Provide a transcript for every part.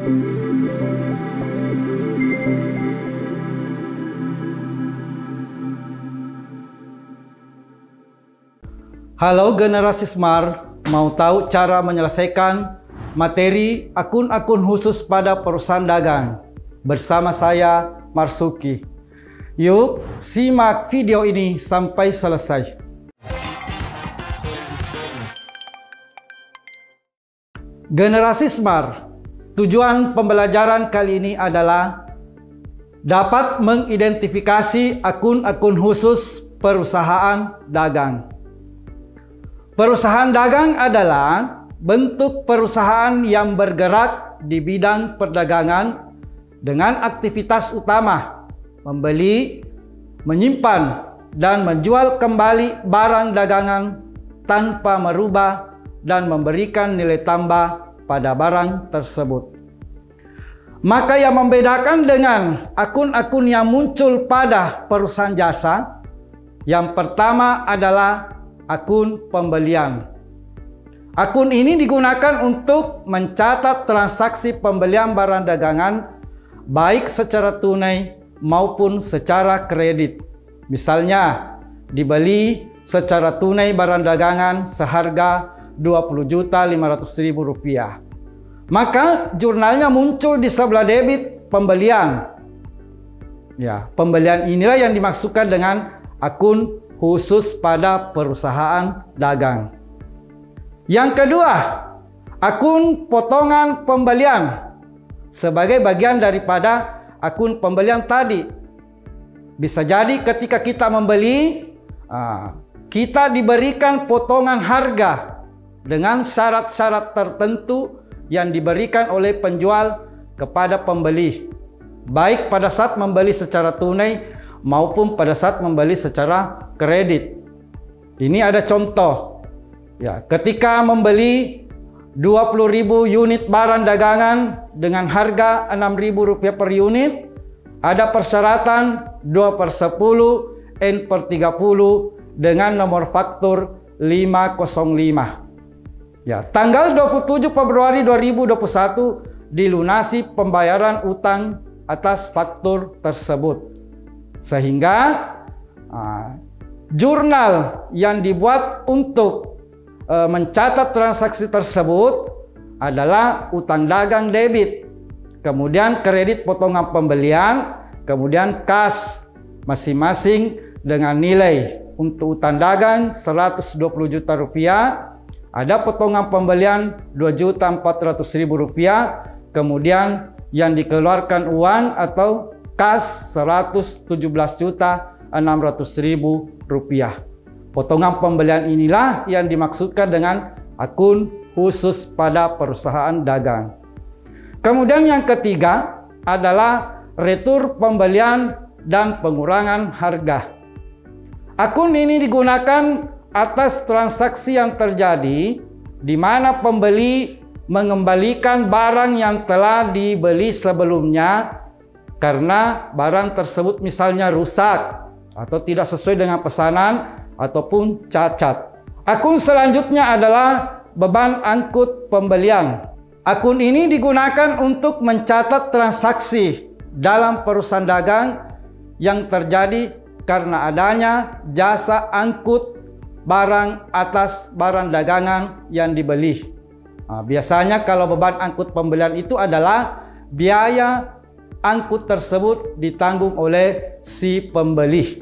Halo generasi Smart, mau tahu cara menyelesaikan materi akun-akun khusus pada perusahaan dagang? Bersama saya, Marsuki. Yuk, simak video ini sampai selesai. Generasi Smart, tujuan pembelajaran kali ini adalah dapat mengidentifikasi akun-akun khusus perusahaan dagang. Perusahaan dagang adalah bentuk perusahaan yang bergerak di bidang perdagangan dengan aktivitas utama membeli, menyimpan, dan menjual kembali barang dagangan tanpa merubah dan memberikan nilai tambah pada barang tersebut. Maka yang membedakan dengan akun-akun yang muncul pada perusahaan jasa, yang pertama adalah akun pembelian. Akun ini digunakan untuk mencatat transaksi pembelian barang dagangan baik secara tunai maupun secara kredit. Misalnya, dibeli secara tunai barang dagangan seharga Rp20.500.000. Maka jurnalnya muncul di sebelah debit pembelian. Ya, pembelian inilah yang dimaksudkan dengan akun khusus pada perusahaan dagang. Yang kedua, akun potongan pembelian sebagai bagian daripada akun pembelian tadi. Bisa jadi ketika kita membeli, kita diberikan potongan harga dengan syarat-syarat tertentu yang diberikan oleh penjual kepada pembeli, baik pada saat membeli secara tunai maupun pada saat membeli secara kredit. Ini ada contoh. Ya, ketika membeli 20.000 unit barang dagangan dengan harga Rp6.000 per unit, ada persyaratan 2/10 N/30 dengan nomor faktur 505. Ya, tanggal 27 Februari 2021 dilunasi pembayaran utang atas faktur tersebut. Sehingga jurnal yang dibuat untuk mencatat transaksi tersebut adalah utang dagang debit, kemudian kredit potongan pembelian, kemudian kas masing-masing dengan nilai. Untuk utang dagang Rp120 juta, ada potongan pembelian Rp2.400.000, kemudian yang dikeluarkan uang atau kas Rp117.600.000. Potongan pembelian inilah yang dimaksudkan dengan akun khusus pada perusahaan dagang. Kemudian yang ketiga adalah retur pembelian dan pengurangan harga. Akun ini digunakan atas transaksi yang terjadi di mana pembeli mengembalikan barang yang telah dibeli sebelumnya karena barang tersebut misalnya rusak atau tidak sesuai dengan pesanan ataupun cacat. Akun selanjutnya adalah beban angkut pembelian. Akun ini digunakan untuk mencatat transaksi dalam perusahaan dagang yang terjadi karena adanya jasa angkut barang atas barang dagangan yang dibeli. Biasanya kalau beban angkut pembelian itu adalah biaya angkut tersebut ditanggung oleh si pembeli.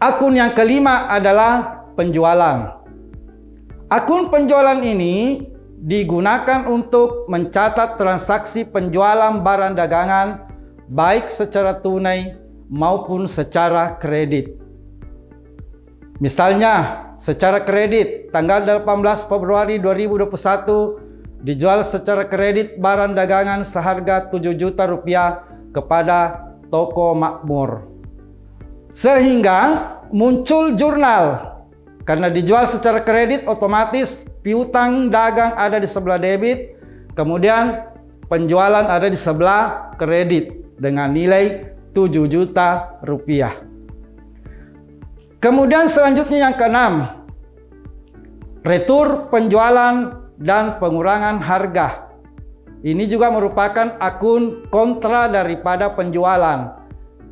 Akun yang kelima adalah penjualan. Akun penjualan ini digunakan untuk mencatat transaksi penjualan barang dagangan baik secara tunai maupun secara kredit. Misalnya, secara kredit tanggal 18 Februari 2021 dijual secara kredit barang dagangan seharga Rp7 juta kepada toko makmur. Sehingga muncul jurnal. Karena dijual secara kredit, otomatis piutang dagang ada di sebelah debit, kemudian penjualan ada di sebelah kredit dengan nilai Rp7 juta. Kemudian selanjutnya yang keenam, retur penjualan dan pengurangan harga. Ini juga merupakan akun kontra daripada penjualan.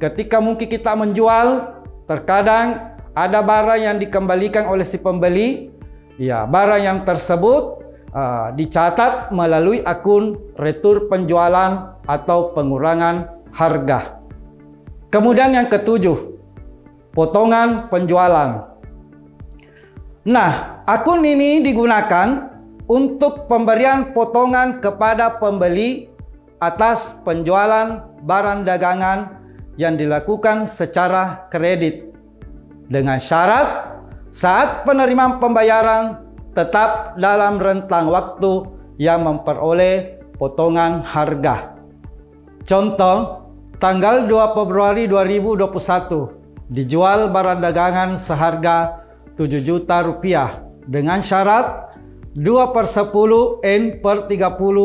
Ketika mungkin kita menjual, terkadang ada barang yang dikembalikan oleh si pembeli. Ya, barang yang tersebut dicatat melalui akun retur penjualan atau pengurangan harga. Kemudian yang ketujuh, potongan penjualan. Nah, akun ini digunakan untuk pemberian potongan kepada pembeli atas penjualan barang dagangan yang dilakukan secara kredit, dengan syarat saat penerimaan pembayaran tetap dalam rentang waktu yang memperoleh potongan harga. Contoh, tanggal 2 Februari 2021 dijual barang dagangan seharga 7 juta rupiah dengan syarat 2/10 N/30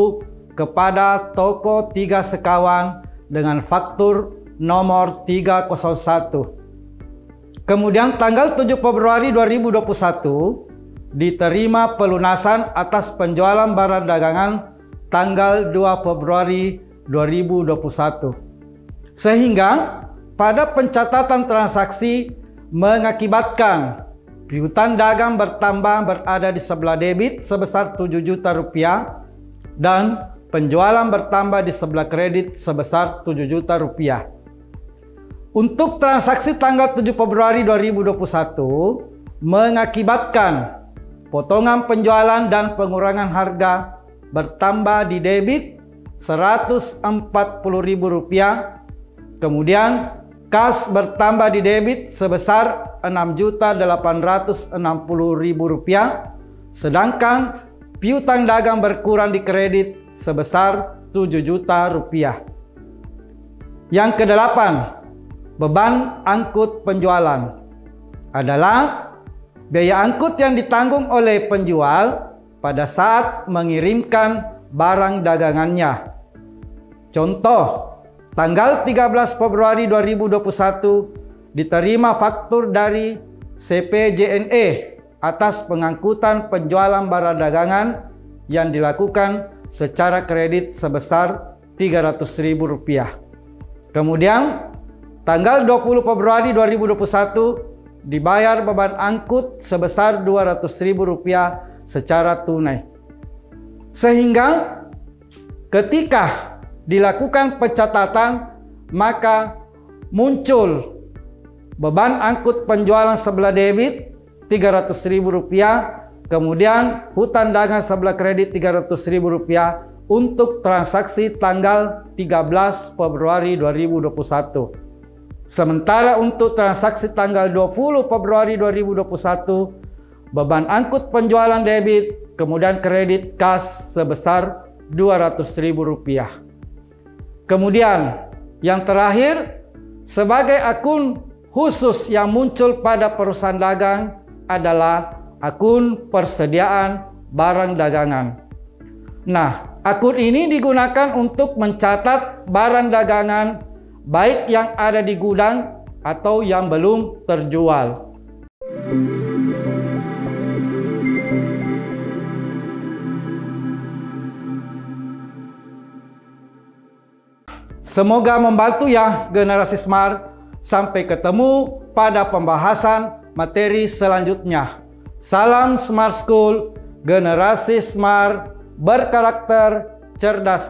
kepada toko 3 sekawan dengan faktur nomor 301. Kemudian tanggal 7 Februari 2021 diterima pelunasan atas penjualan barang dagangan tanggal 2 Februari 2021. Sehingga pada pencatatan transaksi mengakibatkan piutang dagang bertambah berada di sebelah debit sebesar 7 juta rupiah dan penjualan bertambah di sebelah kredit sebesar 7 juta rupiah. Untuk transaksi tanggal 7 Februari 2021 mengakibatkan potongan penjualan dan pengurangan harga bertambah di debit Rp140.000, kemudian kas bertambah di debit sebesar Rp6.860.000, sedangkan piutang dagang berkurang di kredit sebesar 7 juta rupiah. Yang kedelapan, beban angkut penjualan adalah biaya angkut yang ditanggung oleh penjual pada saat mengirimkan barang dagangannya. Contoh, tanggal 13 Februari 2021 diterima faktur dari CPJNE atas pengangkutan penjualan barang dagangan yang dilakukan secara kredit sebesar Rp300.000. Kemudian tanggal 20 Februari 2021 dibayar beban angkut sebesar Rp200.000 secara tunai. Sehingga ketika dilakukan pencatatan, maka muncul beban angkut penjualan sebelah debit Rp300.000, kemudian hutang dagang sebelah kredit Rp300.000 untuk transaksi tanggal 13 Februari 2021. Sementara untuk transaksi tanggal 20 Februari 2021, beban angkut penjualan debit kemudian kredit kas sebesar Rp200.000. Kemudian yang terakhir, sebagai akun khusus yang muncul pada perusahaan dagang adalah akun persediaan barang dagangan. Nah, akun ini digunakan untuk mencatat barang dagangan baik yang ada di gudang atau yang belum terjual. Semoga membantu ya generasi Smart. Sampai ketemu pada pembahasan materi selanjutnya. Salam Smart School, generasi Smart berkarakter cerdas.